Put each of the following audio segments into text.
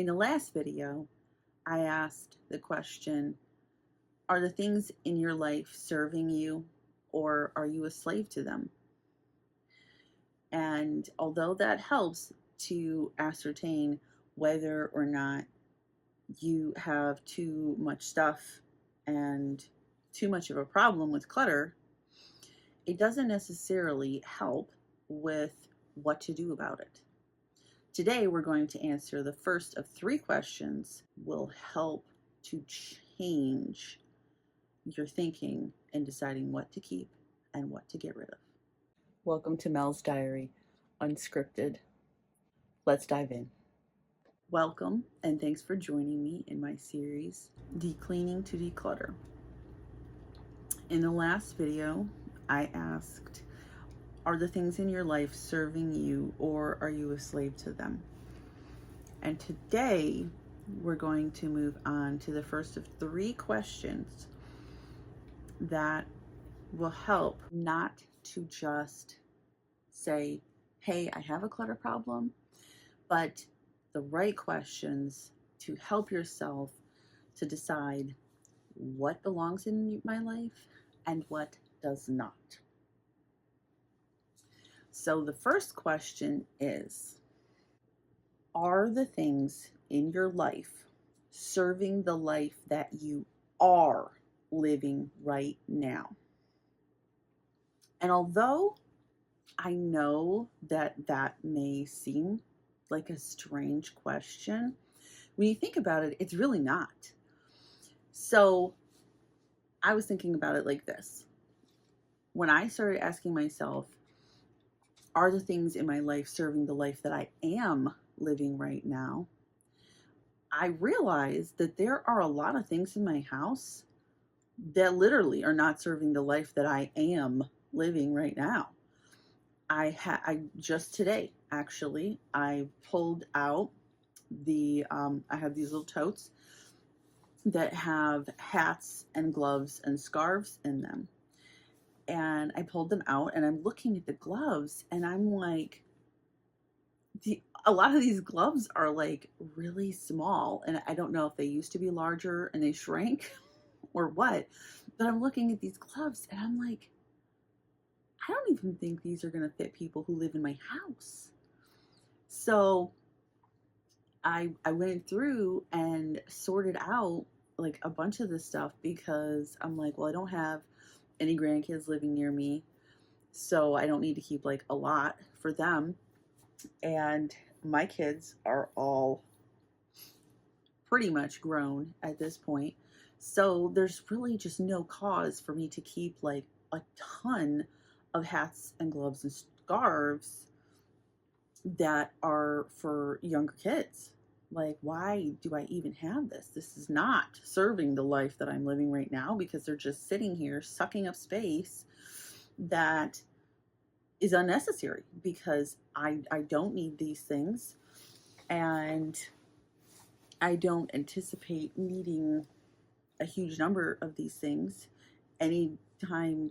In the last video, I asked the question, are the things in your life serving you or are you a slave to them? And although that helps to ascertain whether or not you have too much stuff and too much of a problem with clutter, it doesn't necessarily help with what to do about it. Today, we're going to answer the first of 3 questions will help to change your thinking and deciding what to keep and what to get rid of. Welcome to Mel's Diary, unscripted. Let's dive in. Welcome, and thanks for joining me in my series, Decleaning to Declutter. In the last video, I asked, are the things in your life serving you or are you a slave to them? And today, we're going to move on to the first of 3 questions that will help not to just say, hey, I have a clutter problem, but the right questions to help yourself to decide what belongs in my life and what does not. So the first question is, are the things in your life serving the life that you are living right now? And although I know that that may seem like a strange question, when you think about it, it's really not. So I was thinking about it like this. When I started asking myself, are the things in my life serving the life that I am living right now? I realized that there are a lot of things in my house that literally are not serving the life that I am living right now. I just today, actually, I pulled out I have these little totes that have hats and gloves and scarves in them. And I pulled them out and I'm looking at the gloves and I'm like, a lot of these gloves are like really small. And I don't know if they used to be larger and they shrank or what, but I'm looking at these gloves and I'm like, I don't even think these are going to fit people who live in my house. So I went through and sorted out like a bunch of this stuff because I'm like, well, I don't have any grandkids living near me, so I don't need to keep like a lot for them. And my kids are all pretty much grown at this point. So there's really just no cause for me to keep like a ton of hats and gloves and scarves that are for younger kids. Like, why do I even have this? This is not serving the life that I'm living right now because they're just sitting here sucking up space that is unnecessary because I don't need these things and I don't anticipate needing a huge number of these things anytime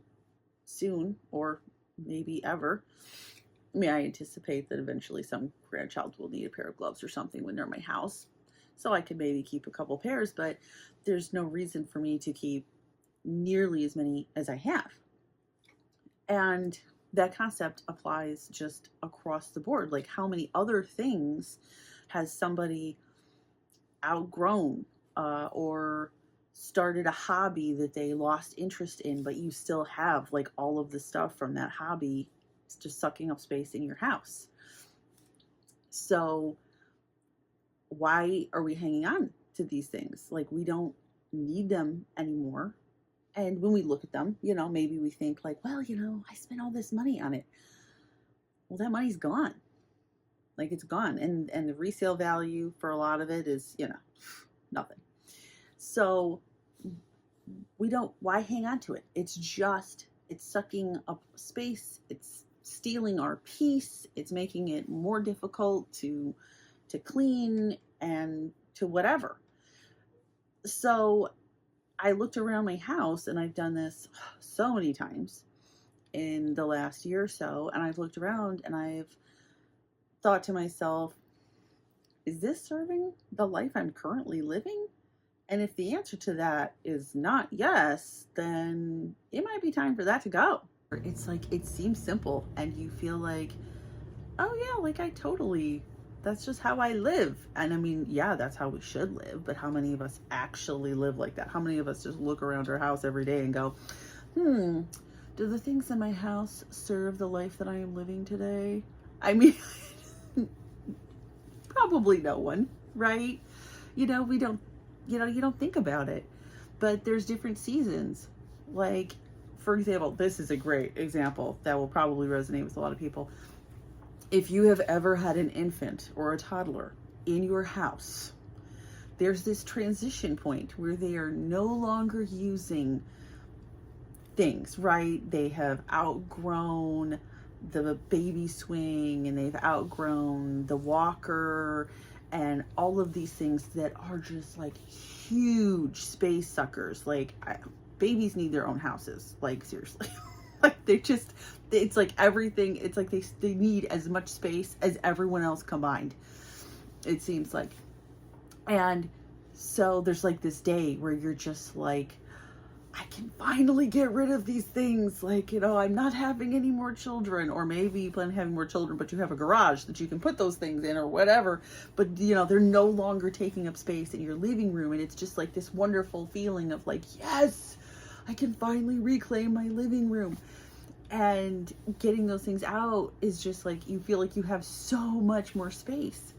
soon or maybe ever. I mean, I anticipate that eventually some grandchild will need a pair of gloves or something when they're in my house. So I could maybe keep a couple pairs, but there's no reason for me to keep nearly as many as I have. And that concept applies just across the board. Like, how many other things has somebody outgrown or started a hobby that they lost interest in, but you still have like all of the stuff from that hobby just sucking up space in your house. So why are we hanging on to these things? Like, we don't need them anymore. And when we look at them, maybe we think like, well, I spent all this money on it. Well, that money's gone. Like, it's gone. And the resale value for a lot of it is, nothing. So why hang on to it? It's sucking up space. It's stealing our peace. It's making it more difficult to clean and to whatever. So I looked around my house, and I've done this so many times in the last year or so, and I've looked around and I've thought to myself, is this serving the life I'm currently living? And if the answer to that is not yes, then it might be time for that to go. It's like, it seems simple and you feel like, oh yeah, like I totally, that's just how I live. And I mean, yeah, that's how we should live, but how many of us actually live like that? How many of us just look around our house every day and go, do the things in my house serve the life that I am living today? I mean, probably no one, right? We don't, you don't think about it, but there's different seasons. Like, for example, this is a great example that will probably resonate with a lot of people. If you have ever had an infant or a toddler in your house, there's this transition point where they are no longer using things, right? They have outgrown the baby swing and they've outgrown the walker and all of these things that are just like huge space suckers. Like, babies need their own houses, like seriously. Like, it's like everything, it's like they need as much space as everyone else combined, it seems like. And so there's like this day where you're just like, I can finally get rid of these things. Like, I'm not having any more children, or maybe you plan on having more children, but you have a garage that you can put those things in or whatever. But, they're no longer taking up space in your living room. And it's just like this wonderful feeling of like, yes, I can finally reclaim my living room. And getting those things out is just like, you feel like you have so much more space.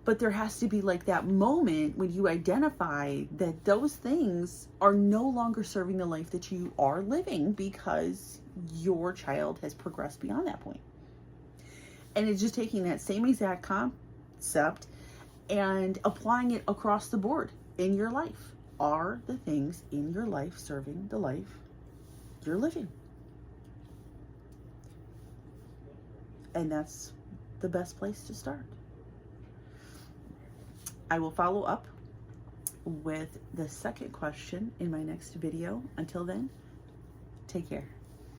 But there has to be like that moment when you identify that those things are no longer serving the life that you are living because your child has progressed beyond that point. And it's just taking that same exact concept and applying it across the board in your life. Are the things in your life serving the life you're living? And that's the best place to start. I will follow up with the second question in my next video. Until then, take care.